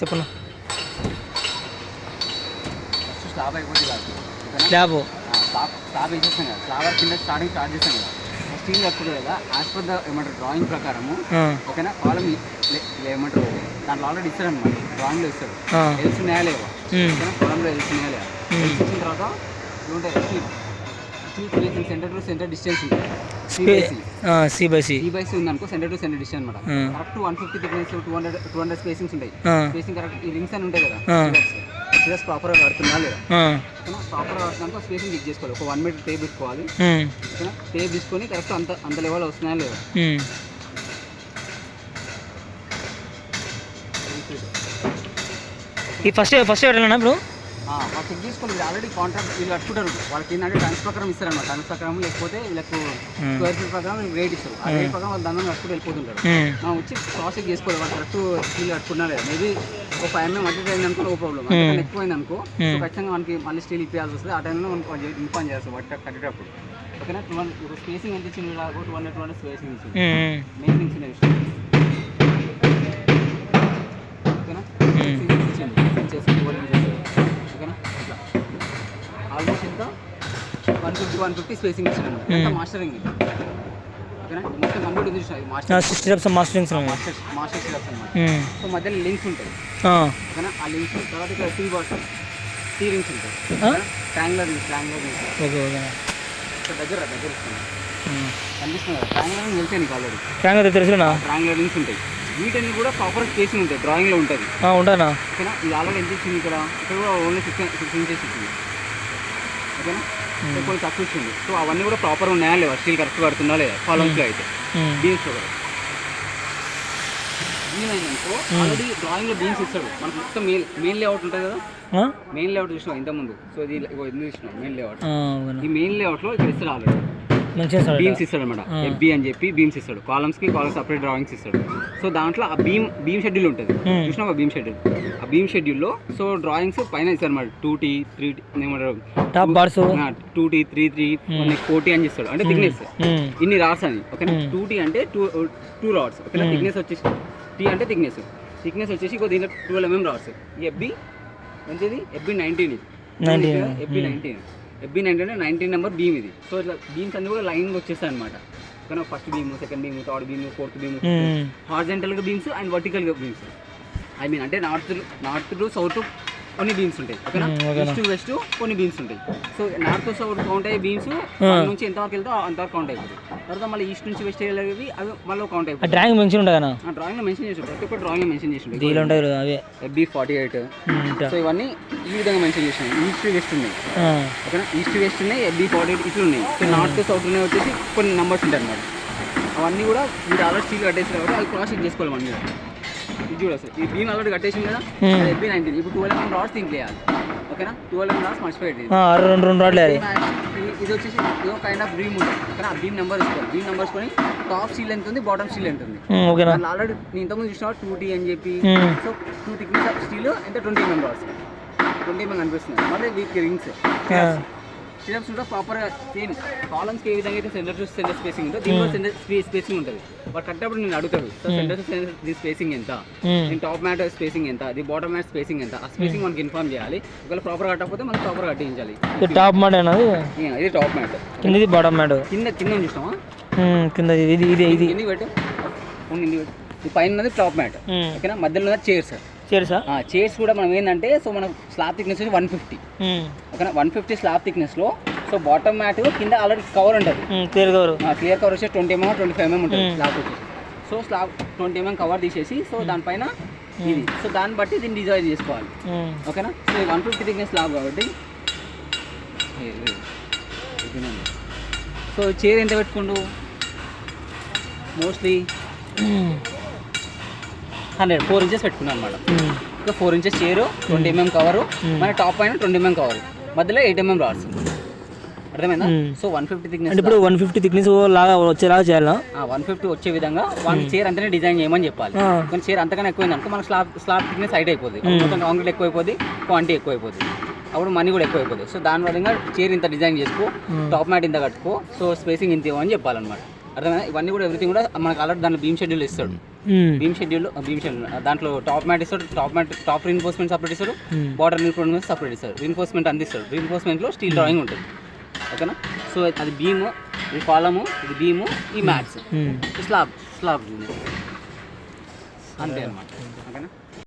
చెప్పండి. First slab అయిపోతుంది కాదు, స్లాబ్ స్లాబ్ వేసేస్తాం కదా, స్లాబ్ కింద స్టార్ట్ చేస్తాం కదా, స్టీల్ కట్టుకుంటుంది కదా, యాజ్ పర్ ద ఏమంటారు డ్రాయింగ్ ప్రకారము ఓకేనా. కాలం ఏమంటారు దాంట్లో ఆల్రెడీ ఇస్తాడు అనమాట, డ్రాయింగ్లో ఇస్తాడు ఎల్స్ ఉన్నాయా లేవా ఓకేనా, కాలంలో ఎల్స్ ఉన్నాయా లేవా. ఎల్స్ ఇచ్చిన తర్వాత ఉంటాయి steel centre to centre distance ఉంటుంది, C/C ఉందనుకో, సెంటర్ టు సెంటర్ డిస్టెన్స్ అనమాట. కరెక్ట్ 150 థిక్నెస్ 200 స్పేసింగ్స్ ఉంటాయి. స్పేసింగ్ కరెక్ట్ ఈ రింగ్స్ అని ఉంటాయి కదా, సిరస్ ప్రాపర్గా కడుతున్నా లేదా ప్రాపర్గా కడుతున్నాక స్పేసింగ్ చెక్ చేసుకోవాలి. ఒక 1 మీటర్ టేప్ పెట్టుకోవాలి ఓకేనా. టేప్ తీసుకొని కరెక్ట్ అంత లెవెల్ వస్తున్నాయా లేదా. ఈ ఫస్ట్ పెట్టాలన్నా ఇప్పుడు వాళ్ళు చెక్ చేసుకోవాలి. వీళ్ళు ఆల్రెడీ కాంట్రాక్ట్ వీళ్ళు కట్టుకుంటారు, వాళ్ళకి ఏంటంటే టన్స్ ప్రకారం ఇస్తారు అనమాట. టన్స్ ప్రకారం లేకపోతే వీళ్ళకు స్క్వేర్ ఫీట్ ప్రకారం రేట్ ఇస్తారు. ఆ రేట్ ప్రకారం వాళ్ళు దండం కట్టుకుంటూ వెళ్ళిపోతుంటారు. మనం వచ్చి క్రాస్ చెక్ చేసుకోవాలి వాళ్ళు కరెక్ట్ స్టీల్ కట్టుకున్నా లేదా. మేబీ ఒక 5 mm అడ్జస్ట్ అయింది అనుకో, నో ప్రాబ్లం. అంతకన్నా ఎక్కువైంది అనుకో, సో ఖచ్చితంగా మనకి మళ్ళీ స్టీల్ ఇప్పించాల్సి వస్తుంది. ఆ టైంలో మనకు ఇన్ఫార్మ్ చేస్తాం వాటి కట్టేటప్పుడు ఓకేనా. స్పేసింగ్ ఎంత ఇచ్చింది, 200 స్పేసింగ్ ఇచ్చింది, మెయిన్ ఇచ్చిన విషయం ఓకేనా. ఓకేనా ఇట్లా ఆల్మోస్ట్ ఎంత 150 స్పేసింగ్ ఇచ్చాను. ఎంత మాస్టరింగ్ ఓకేనా. మొత్తం కంప్లీట్ ఉంది master steps mastering master steps అనమాట. సో మధ్యలో లింక్స్ ఉంటాయి ఓకేనా. ఆ లింక్స్ తర్వాత ఇక్కడ టీ రింగ్స్ ఉంటాయి, ట్రాంగులర్ రింగ్స్ దగ్గర ఇస్తాను కనిపిస్తుంది కదా. ట్రాంగులర్ రింగ్ తెలిసే నీకు ఆల్రెడీ, ట్రాంగులర్ రింగ్స్ ఉంటాయి. వీటన్ని కూడా ప్రాపర్ స్పేసింగ్ ఉంటాయి, డ్రాయింగ్లో ఉంటుంది ఉంటానా ఓకేనా. ఇది ఆల్రెడీ ఎంత ఇచ్చింది ఇక్కడ కూడా ఓన్లీ 6 ఇంచెస్ ఇచ్చింది ఓకేనా. కొంచెం తక్కువ ఇచ్చింది. సో అవన్నీ కూడా ప్రాపర్ ఉన్నాయా లేవా, స్టీల్ కరెక్ట్ పడుతుందా లేదా కాలమ్స్లో అయితే. బీమ్స్ కూడా బీమ్ అయిందనుకో, ఆల్రెడీ డ్రాయింగ్లో బీమ్స్ ఇస్తాడు మనకు. మొత్తం మెయిన్ లేఅవుట్ ఉంటుంది కదా, మెయిన్ లేఅవుట్ చూసినాం ఇంతకుముందు. సో ఇది ఎందుకు చూసినాం మెయిన్ లేఅవుట్, ఈ మెయిన్ లేఅవుట్లో ఇక్కడ ఇస్తాడు ఆల్రెడీ బీమ్స్ ఇస్తాడు అనమాట. FB అని చెప్పి బీమ్స్ ఇస్తాడు, కాలమ్స్ సపరేట్ డ్రాయింగ్స్ ఇస్తాడు. సో దాంట్లో ఆ బీమ్ షెడ్యూల్ ఉంటుంది చూసినా, బీమ్ షెడ్యూల్. ఆ బీమ్ షెడ్యూల్లో సో డ్రాయింగ్స్ పైన ఇస్తారు అనమాట. 2T 3T ఏమంటారు, 2T 3T 4T అని ఇస్తాడు. అంటే థిక్నెస్ ఇన్ని రాడ్స్ అని ఓకేనా. 2T అంటే 2 రాడ్స్ ఓకేనా. థిక్నెస్ వచ్చేసి T అంటే థిక్నెస్ వచ్చేసి దీంట్లో 12 mm రాడ్స్. ఈ FB మంచిది, FB 19 FB 19 అంటే 19 నెంబర్ బీమ్ ఇది. సో ఇట్లా బీమ్స్ అన్ని కూడా లైన్గా వచ్చేస్తాయి అనమాట ఓకేనా. First beam, second beam, third beam, fourth beam, హారిజాంటల్గా బీమ్స్ అండ్ వర్టికల్గా బీమ్స్. అంటే నార్త్ టు సౌత్ కొన్ని బీమ్స్ ఉంటాయి ఓకేనా. ఈస్ట్ టు వెస్ట్ కొన్ని బీమ్స్ ఉంటాయి. So north to south count అయ్యే బీమ్స్ నుంచి ఎంతవరకు వెళ్తే అంతవరకు కౌంట్ అయిపోతుంది. తర్వాత మళ్ళీ ఈస్ట్ నుంచి వెస్ట్ వెళ్ళేవి అవి మళ్ళీ కౌంట్ అయిపోతుంది. డ్రాయింగ్ మెన్షన్ ఉంటుంది కదా, డ్రాయింగ్లో మెన్షన్ చేసి ప్రతి ఒక్క డ్రాయింగ్లో మెన్షన్ చేసి ఉంటుంది. FB 48 సో ఇవన్నీ ఈ విధంగా మెన్షన్ చేసినాయి. ఈస్ట్ వెస్ట్ ఉన్నాయి ఓకేనా. ఈస్ట్ వెస్ట్ ఉన్నాయి, FB 48 ఇట్లు ఉన్నాయి. సో నార్త్ సౌత్ ఉన్నాయి వచ్చేసి కొన్ని నెంబర్స్ ఉంటాయి అన్నమాట. అవన్నీ కూడా మీరు ఆల్రెడీ స్టీల్ కట్టేసి కాబట్టి అది క్రాస్ చెక్ చేసుకోవాలి మనం. ఇది చూడ సార్, ఈ బీమ్ ఆల్రెడీ కట్టేసింది కదా, FB 19. ఇప్పుడు 12 mm రాడ్స్ థింక్ వేయాలి ఓకేనా. 12 mm రాడ్స్ మర్చిపోయింది. ఇది వచ్చేసి ఏదో కైండ్ ఆఫ్ బీమ్ ఉంటుంది కానీ ఆ బీమ్ నెంబర్ ఇస్తారు. బీమ్ నెంబర్స్ కొని టాప్ స్టీల్ ఎంత ఉంది, బాటమ్ స్టీల్ ఎంత ఉంది. ఆల్రెడీ నేను ఇంతకుముందు చూసిన 2T అని చెప్పి. సో 2 థిక్నెస్ ఆఫ్ స్టీల్ ఎంత 20 mm రాడ్స్, 20 mm కనిపిస్తుంది. మళ్ళీ వీటికి రింగ్స్ స్టెప్స్ కూడా ప్రాపర్గా సేమ్ కాలమ్స్కి ఏ విధంగా అయితే సెంటర్ టు సెంటర్ స్పేసింగ్ ఉంటుందో దీనిలో సెంటర్ స్పేసింగ్ ఉంటుంది. బట్ కట్టేటప్పుడు నేను అడుగుతాడు so centre to centre the spacing ఎంత, నేను టాప్ మ్యాట్ స్పేసింగ్ ఎంత, ది బాటమ్ మ్యాట్ స్పేసింగ్ ఎంత, ఆ స్పేసింగ్ మనకి ఇన్ఫార్మ్ చేయాలి. ఒకవేళ ప్రాపర్ కట్టకపోతే మనం ప్రాపర్ కట్టించాలి. టాప్ మ్యాట్ అనేది ఇది టాప్ మ్యాట్, కిందది బాటమ్ మ్యాట్. కింద చూసినావా, కింద ఇది ఎన్ని పెట్టు, ఈ పైన టాప్ మ్యాట్ ఓకేనా. మధ్యలో చైర్స్ కూడా మనం ఏంటంటే సో మన స్లాబ్ థిక్నెస్ 150 ఓకేనా. 150 స్లాబ్ థిక్నెస్లో సో బాటమ్ మ్యాట్ కింద ఆల్రెడీ కవర్ ఉంటుంది, క్లియర్ కవర్ వచ్చేసి 20 mm 25 mm ఉంటుంది స్లాబ్ వచ్చేసి. సో స్లాబ్ 20 mm కవర్ తీసేసి సో దానిపైన ఇది సో దాన్ని బట్టి దీన్ని డిజైన్ చేసుకోవాలి ఓకేనా. సో 150 థిక్నెస్ స్లాబ్ కాబట్టి సో చైర్ ఎంత పెట్టుకుంటూ మోస్ట్లీ 4 inches పెట్టుకున్నాను అనమాట. ఇంకా 4 inches చైరు, 20 mm కవరు, మన టాప్ పైన 20 mm కవరు, మధ్యలో 8 mm రాడ్స్. అర్థమైందా? సో 150 థిక్నెస్, ఇప్పుడు 150 థిక్నెస్ లాగా వచ్చేలాగా చేయాలా, 150 వచ్చే విధంగా వన్ చైర్ అంతనే డిజైన్ చేయమని చెప్పాలి. కానీ చైర్ అంతకన్నా ఎక్కువైంది అనుకో మన స్లాబ్ థిక్నెస్ హైట్ అయిపోతుంది, మొత్తం కాంక్రీట్ ఎక్కువైపోతుంది, క్వాంటిటీ ఎక్కువైపోతుంది, అప్పుడు మనీ కూడా ఎక్కువ అయిపోతుంది. సో దాని వల్ల చైర్ ఇంత డిజైన్ చేసుకో, టాప్ మ్యాట్ ఇంత కట్టుకో, సో స్పేసింగ్ ఇంత ఇవ్వని చెప్పాలన్నమాట. అర్థమైనా ఇవన్నీ కూడా ఎవ్రీథింగ్ కూడా మనకు ఆల్రెడీ దాంట్లో బీమ్ షెడ్యూల్ ఇస్తాడు. బీమ్ షెడ్యూల్ దాంట్లో టాప్ మ్యాట్ ఇస్తాడు, టాప్ రీన్ఫోర్స్మెంట్ సపరేట్ ఇస్తాడు, బార్డర్ రీన్ఫోర్స్మెంట్ సపరేట్ ఇస్తాడు, రీన్ఫోర్స్మెంట్ అందిస్తాడు. రీన్ఫోర్స్మెంట్లో స్టీల్ డ్రాయింగ్ ఉంటుంది. ఓకేనా. సో అది బీము, ఇది కాలము, ఇది బీము, ఈ మ్యాట్స్, స్లాబ్ అంతే అనమాట. ఓకేనా.